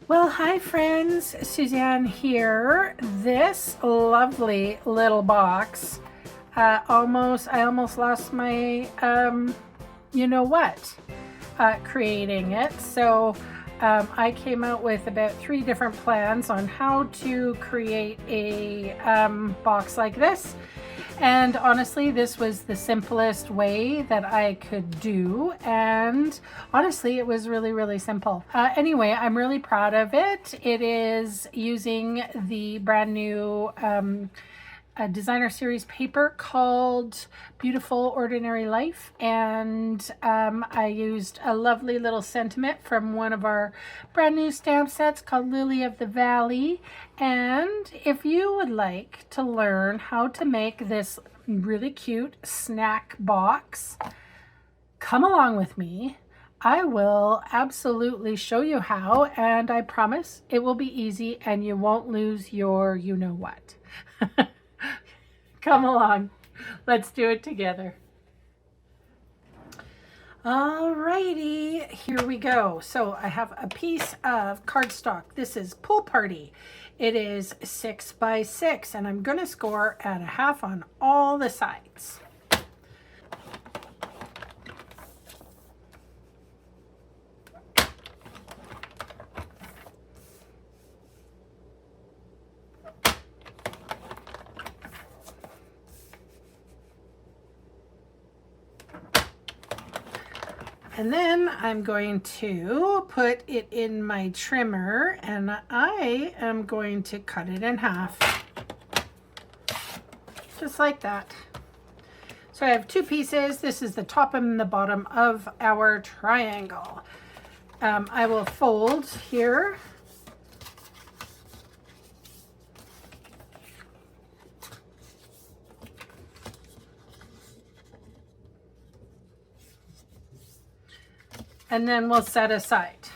Well, hi friends, Suzanne here. This lovely little box, I almost lost my, you know what, creating it. So I came out with about 3 different plans on how to create a box like this. And honestly, this was the simplest way that I could do. And honestly, it was really simple. Anyway, I'm really proud of it. It is using the brand new designer series paper called Beautiful Ordinary Life, and I used a lovely little sentiment from one of our brand new stamp sets called Lily of the Valley. And if you would like to learn how to make this really cute snack box, come along with me. I will absolutely show you how, and I promise it will be easy and you won't lose your you know what. Come along. Let's do it together. Alrighty, here we go. So I have a piece of cardstock. This is Pool Party. It is 6 by 6, and I'm going to score at a half on all the sides. And then I'm going to put it in my trimmer, and I am going to cut it in half. Just like that. So I have 2 pieces. This is the top and the bottom of our triangle. I will fold here. And then we'll set aside.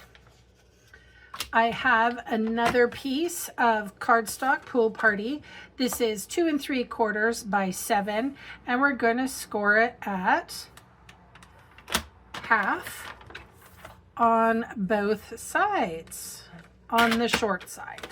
I have another piece of cardstock Pool Party. This is 2 3/4 by 7, and we're going to score it at half on both sides, on the short side.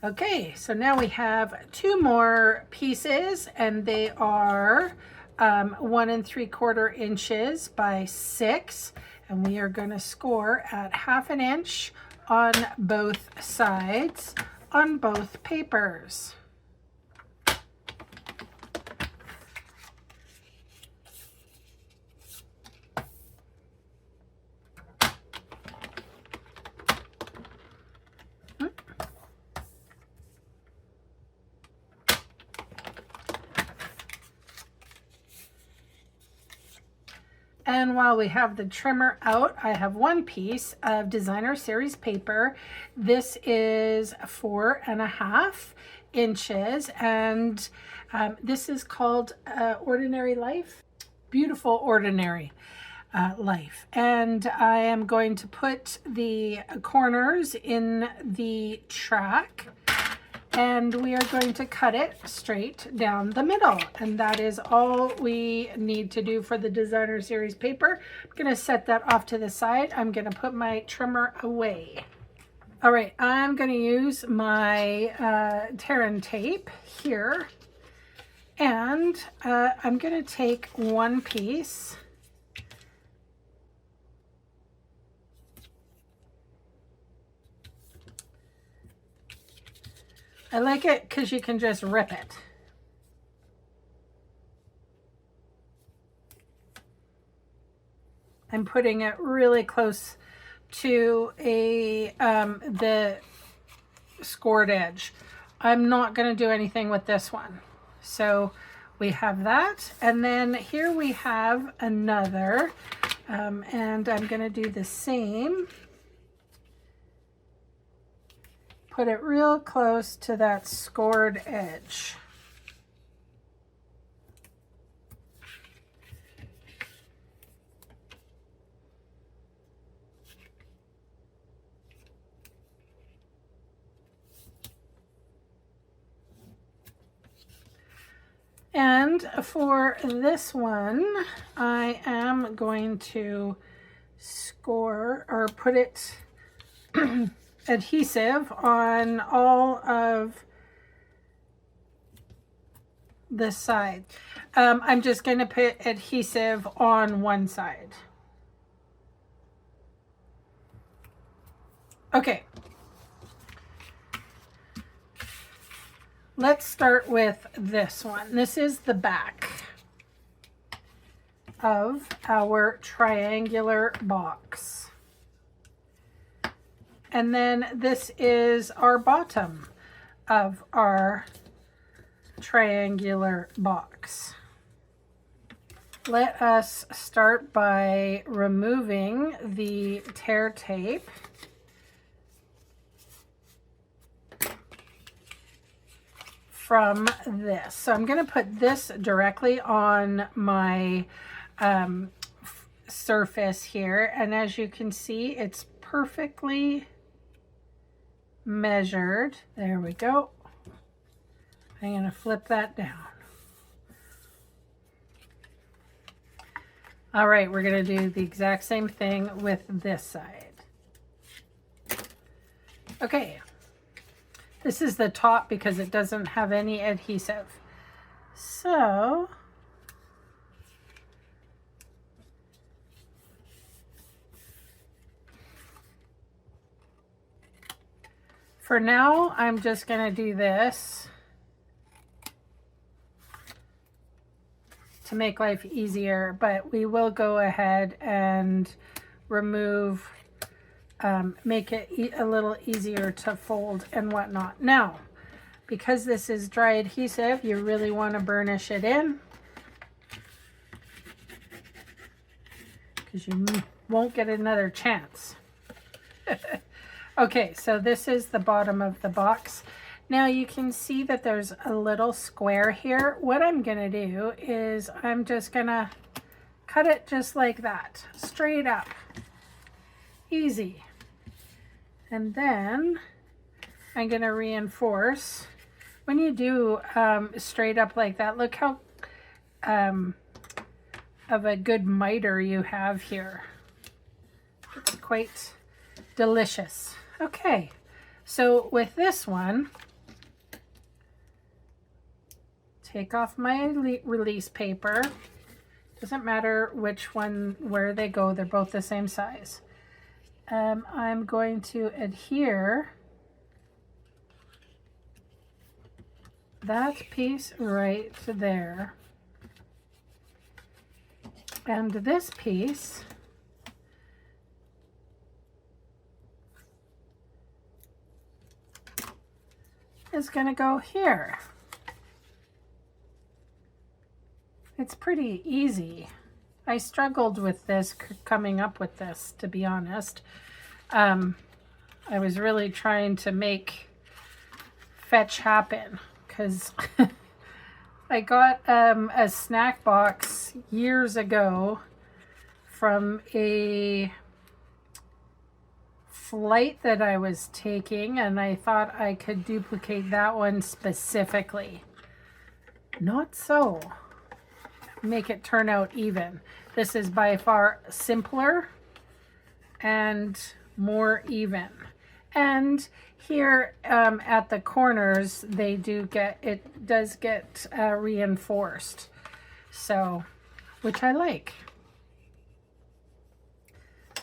Okay, so now we have 2 more pieces, and they are 1 3/4 inches by 6, and we are going to score at 1/2 inch on both sides on both papers. And while we have the trimmer out, I have 1 piece of designer series paper. This is 4.5 inches, and this is called Ordinary Life, Beautiful Ordinary Life. And I am going to put the corners in the track, and we are going to cut it straight down the middle. And that is all we need to do for the designer series paper. I'm going to set that off to the side. I'm going to put my trimmer away. All right, I'm going to use my tear and tape here. And I'm going to take 1 piece. I like it because you can just rip it. I'm putting it really close to the scored edge. I'm not going to do anything with this one. So we have that, and then here we have another, and I'm going to do the same. Put it real close to that scored edge. And And for this one, I am going to score or put it adhesive on all of this side. I'm just going to put adhesive on one side. Okay. Let's start with this one. This is the back of our triangular box. And then this is our bottom of our triangular box. Let us start by removing the tear tape. From this. So I'm going to put this directly on my surface here, and as you can see, it's perfectly measured. There we go. I'm going to flip that down. All right, we're going to do the exact same thing with this side. Okay. This is the top because it doesn't have any adhesive. So for now, I'm just going to do this to make life easier, but we will go ahead and remove make it a little easier to fold and whatnot. Now, because this is dry adhesive, you really want to burnish it in, because you won't get another chance. Okay, so this is the bottom of the box. Now you can see that there's a little square here. What I'm going to do is I'm just going to cut it just like that, straight up. Easy. And then I'm going to reinforce. When you do straight up like that, look how of a good miter you have here. It's quite delicious. Okay, so with this one, take off my release paper. Doesn't matter which one, where they go, they're both the same size. I'm going to adhere that piece right there. And this piece is going to go here. It's pretty easy. I struggled with this, coming up with this, to be honest. I was really trying to make fetch happen, because I got a snack box years ago from a flight that I was taking, and I thought I could duplicate that one specifically. Not so. Make it turn out even. This is by far simpler and more even. And here at the corners, they do get, it does get reinforced. So, which I like.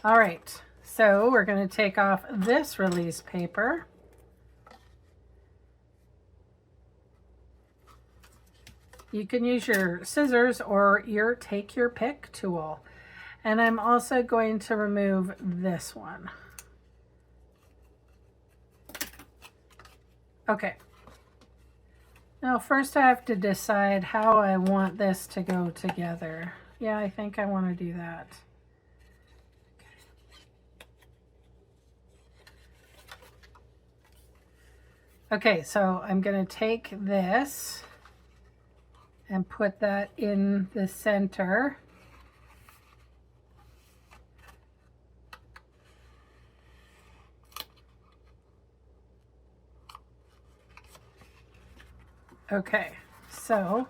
All right, so we're going to take off this release paper. You can use your scissors or your take your pick tool. And I'm also going to remove this one. Okay. Now first I have to decide how I want this to go together. Yeah, I think I want to do that. Okay, so I'm going to take this and put that in the center. Okay, so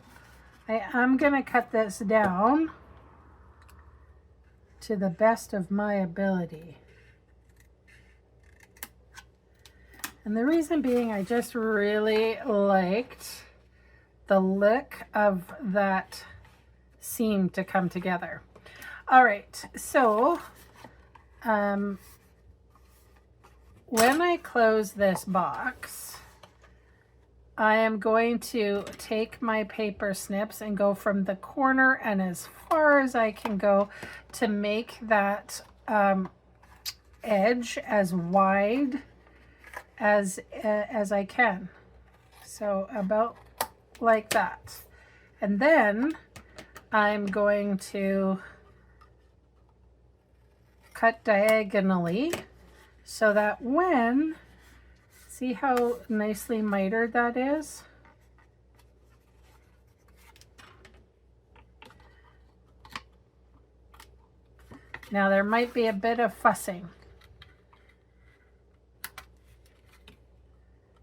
I am going to cut this down to the best of my ability. And the reason being, I just really liked the look of that seam to come together. All right, so when I close this box, I am going to take my paper snips and go from the corner and as far as I can go to make that edge as wide as I can. So about like that. And then I'm going to cut diagonally so that when, see how nicely mitered that is? Now there might be a bit of fussing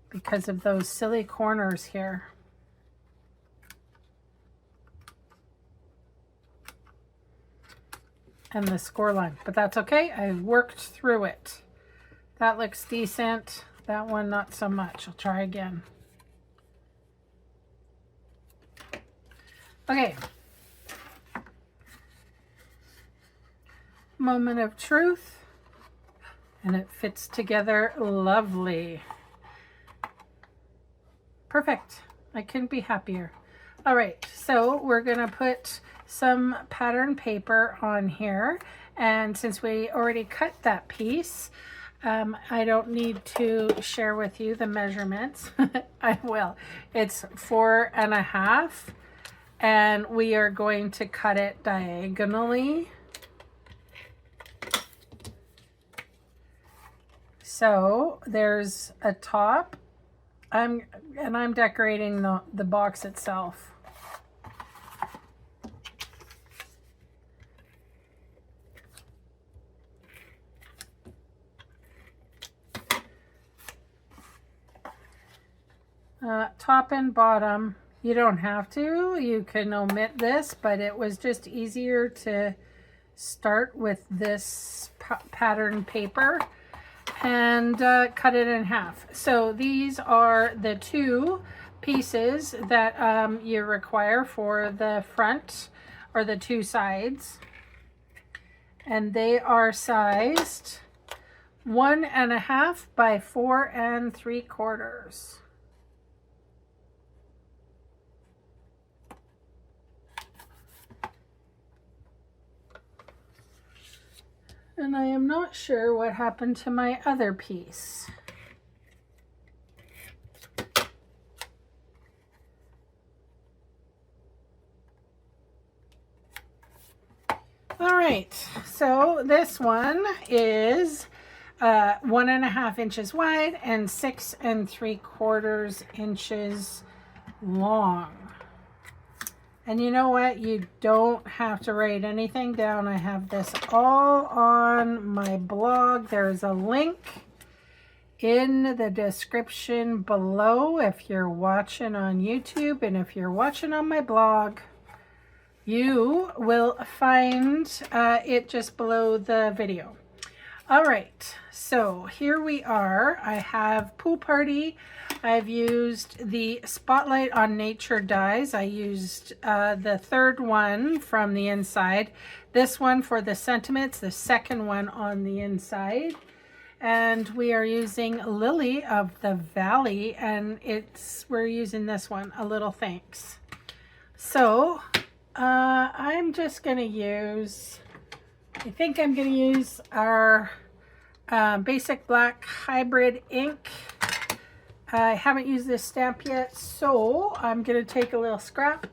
because of those silly corners here. And the score line, but that's okay. I worked through it. That looks decent. That one, not so much. I'll try again. Okay. Moment of truth. And it fits together lovely. Perfect. I couldn't be happier. All right, so we're gonna put some pattern paper on here, and since we already cut that piece, I don't need to share with you the measurements. I will. It's 4.5, and we are going to cut it diagonally. So there's a top. I'm decorating the box itself. Top and bottom, you don't have to. You can omit this, but it was just easier to start with this pattern paper and cut it in half. So these are the two pieces that you require for the front or the two sides, and they are sized 1.5 by 4 3/4. And I am not sure what happened to my other piece. All right, so this one is 1.5 inches wide and 6 3/4 inches long. And you know what? You don't have to write anything down. I have this all on my blog. There's a link in the description below if you're watching on YouTube, and if you're watching on my blog, you will find it just below the video. All right, so here we are. I have Pool Party. I've used the Spotlight on Nature dies. I used the third one from the inside. This one for the sentiments, the second one on the inside. And we are using Lily of the Valley, and we're using this one, A Little Thanks. So I'm just gonna use, I think I'm gonna use our basic black hybrid ink. I haven't used this stamp yet, so I'm going to take a little scrap.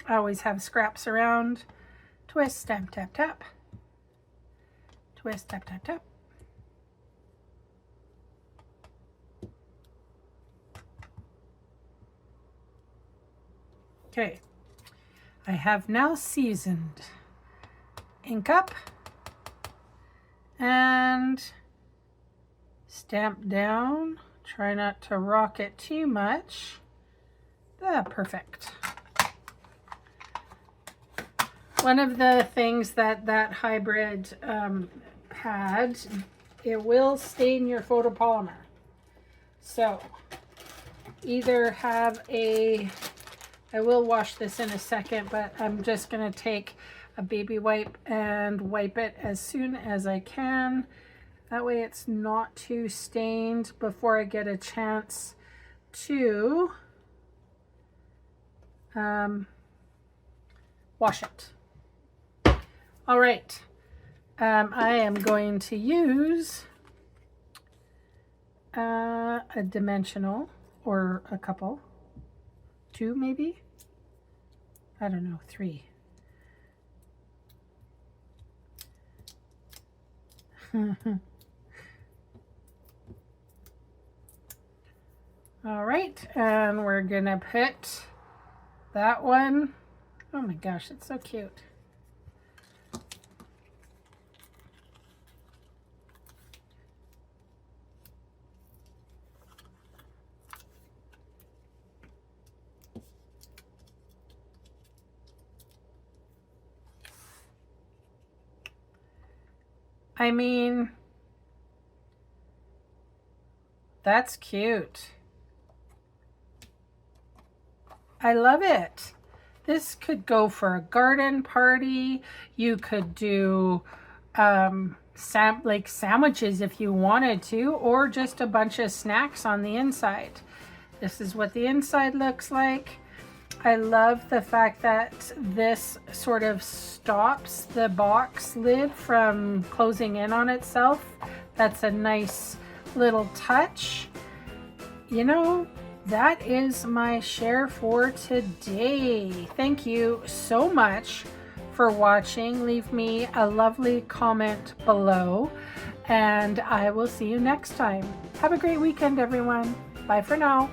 I always have scraps around. Twist, stamp, tap, tap. Twist, tap, tap, tap. Okay, I have now seasoned. Ink up and stamp down. Try not to rock it too much. Perfect. One of the things that hybrid pad, it will stain your photopolymer. So either have a, I will wash this in a second, but I'm just going to take a baby wipe and wipe it as soon as I can. That way it's not too stained before I get a chance to wash it. All right, I am going to use a dimensional, or a couple, 2 maybe, I don't know, 3. All right, and we're gonna put that one. Oh my gosh, it's so cute. I mean, that's cute. I love it. This could go for a garden party. You could do like sandwiches if you wanted to, or just a bunch of snacks on the inside. This is what the inside looks like. I love the fact that this sort of stops the box lid from closing in on itself. That's a nice little touch. You know, that is my share for today. Thank you so much for watching. Leave me a lovely comment below, and I will see you next time. Have a great weekend, everyone. Bye for now.